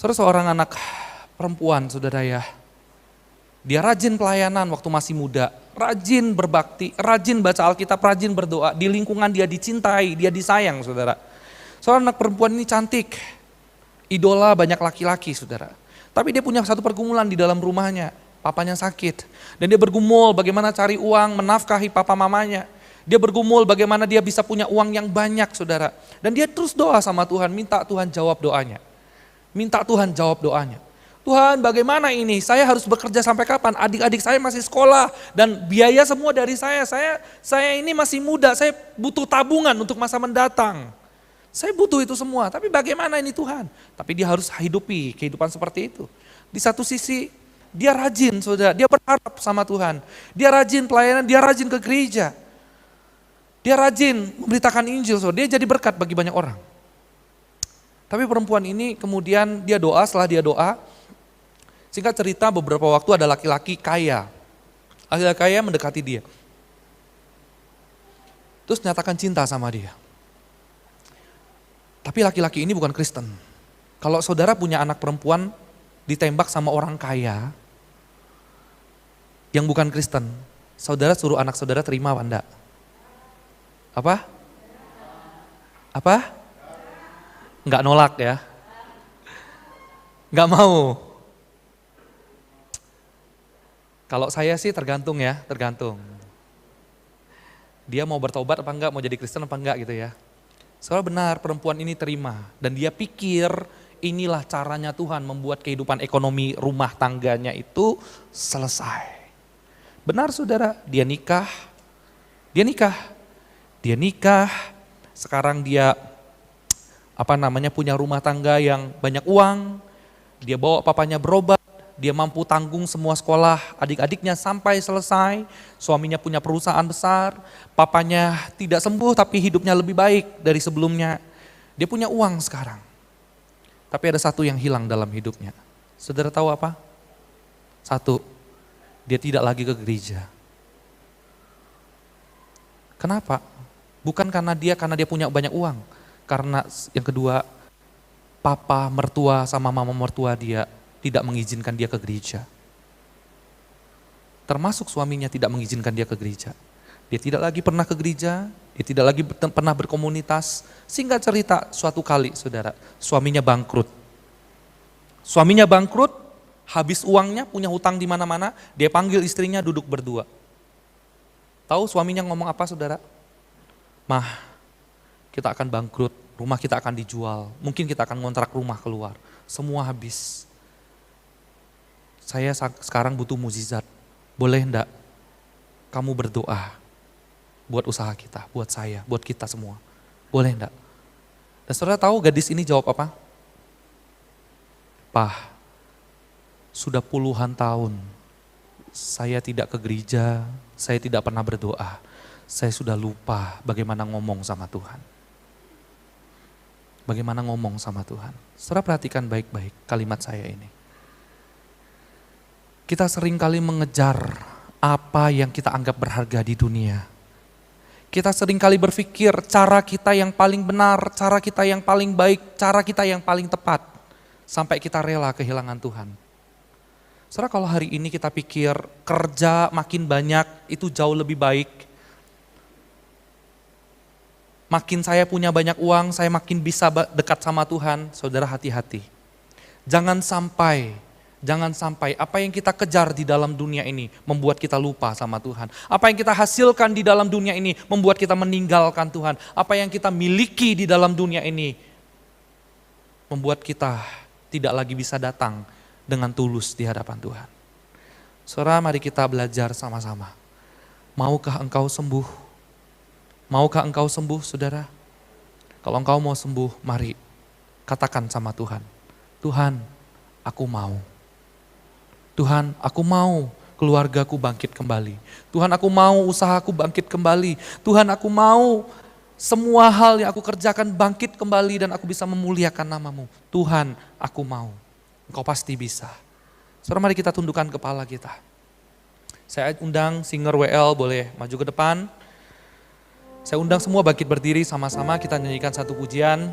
Seorang anak perempuan, saudara ya, dia rajin pelayanan waktu masih muda, rajin berbakti, rajin baca Alkitab, rajin berdoa, di lingkungan dia dicintai, dia disayang, saudara. Seorang anak perempuan ini cantik, idola banyak laki-laki, saudara. Tapi dia punya satu pergumulan di dalam rumahnya, papanya sakit. Dan dia bergumul bagaimana cari uang, menafkahi papa mamanya. Dia bergumul bagaimana dia bisa punya uang yang banyak, saudara. Dan dia terus doa sama Tuhan, minta Tuhan jawab doanya. Minta Tuhan jawab doanya. Tuhan, bagaimana ini? Saya harus bekerja sampai kapan? Adik-adik saya masih sekolah dan biaya semua dari saya. Saya ini masih muda, saya butuh tabungan untuk masa mendatang. Saya butuh itu semua, tapi bagaimana ini Tuhan? Tapi dia harus hidupi kehidupan seperti itu. Di satu sisi dia rajin, saudara, dia berharap sama Tuhan. Dia rajin pelayanan, dia rajin ke gereja. Dia rajin memberitakan Injil, saudara. Dia jadi berkat bagi banyak orang. Tapi perempuan ini kemudian dia doa, setelah dia doa, singkat cerita beberapa waktu ada laki-laki kaya. Laki-laki kaya mendekati dia. Terus nyatakan cinta sama dia. Tapi laki-laki ini bukan Kristen. Kalau saudara punya anak perempuan ditembak sama orang kaya yang bukan Kristen, saudara suruh anak saudara terima apa enggak? Apa? Apa? Enggak nolak ya? Enggak mau. Kalau saya sih tergantung ya, tergantung. Dia mau bertobat apa enggak, mau jadi Kristen apa enggak gitu ya. Soalnya benar perempuan ini terima dan dia pikir inilah caranya Tuhan membuat kehidupan ekonomi rumah tangganya itu selesai. Benar saudara, dia nikah, sekarang dia punya rumah tangga yang banyak uang, dia bawa papanya berobat, dia mampu tanggung semua sekolah adik-adiknya sampai selesai, suaminya punya perusahaan besar, papanya tidak sembuh tapi hidupnya lebih baik dari sebelumnya. Dia punya uang sekarang. Tapi ada satu yang hilang dalam hidupnya. Saudara tahu apa? Satu, dia tidak lagi ke gereja. Kenapa? Bukan karena dia punya banyak uang. Karena yang kedua, papa mertua sama mama mertua dia tidak mengizinkan dia ke gereja. Termasuk suaminya tidak mengizinkan dia ke gereja. Dia tidak lagi pernah ke gereja, dia tidak lagi pernah berkomunitas. Singkat cerita, suatu kali saudara, suaminya bangkrut. Suaminya bangkrut, habis uangnya, punya hutang di mana-mana, dia panggil istrinya duduk berdua. Tahu suaminya ngomong apa saudara? Mah, kita akan bangkrut, rumah kita akan dijual, mungkin kita akan ngontrak rumah keluar, semua habis. Saya sekarang butuh mukjizat, boleh enggak kamu berdoa buat usaha kita, buat saya, buat kita semua, boleh enggak? Dan saudara tahu gadis ini jawab apa? Pah, sudah puluhan tahun saya tidak ke gereja, saya tidak pernah berdoa, saya sudah lupa bagaimana ngomong sama Tuhan. Bagaimana ngomong sama Tuhan. Saudara perhatikan baik-baik kalimat saya ini. Kita seringkali mengejar apa yang kita anggap berharga di dunia. Kita seringkali berpikir cara kita yang paling benar, cara kita yang paling baik, cara kita yang paling tepat. Sampai kita rela kehilangan Tuhan. Saudara kalau hari ini kita pikir kerja makin banyak itu jauh lebih baik. Makin saya punya banyak uang, saya makin bisa dekat sama Tuhan. Saudara hati-hati. Jangan sampai apa yang kita kejar di dalam dunia ini membuat kita lupa sama Tuhan. Apa yang kita hasilkan di dalam dunia ini membuat kita meninggalkan Tuhan. Apa yang kita miliki di dalam dunia ini membuat kita tidak lagi bisa datang dengan tulus di hadapan Tuhan. Saudara, mari kita belajar sama-sama. Maukah engkau sembuh? Maukah engkau sembuh, saudara? Kalau engkau mau sembuh, mari katakan sama Tuhan. Tuhan, aku mau. Tuhan, aku mau keluargaku bangkit kembali. Tuhan, aku mau usahaku bangkit kembali. Tuhan, aku mau semua hal yang aku kerjakan bangkit kembali dan aku bisa memuliakan nama-Mu. Tuhan, aku mau. Engkau pasti bisa. Saudara, mari kita tundukkan kepala kita. Saya undang singer WL boleh maju ke depan. Saya undang semua bangkit berdiri sama-sama kita nyanyikan satu pujian.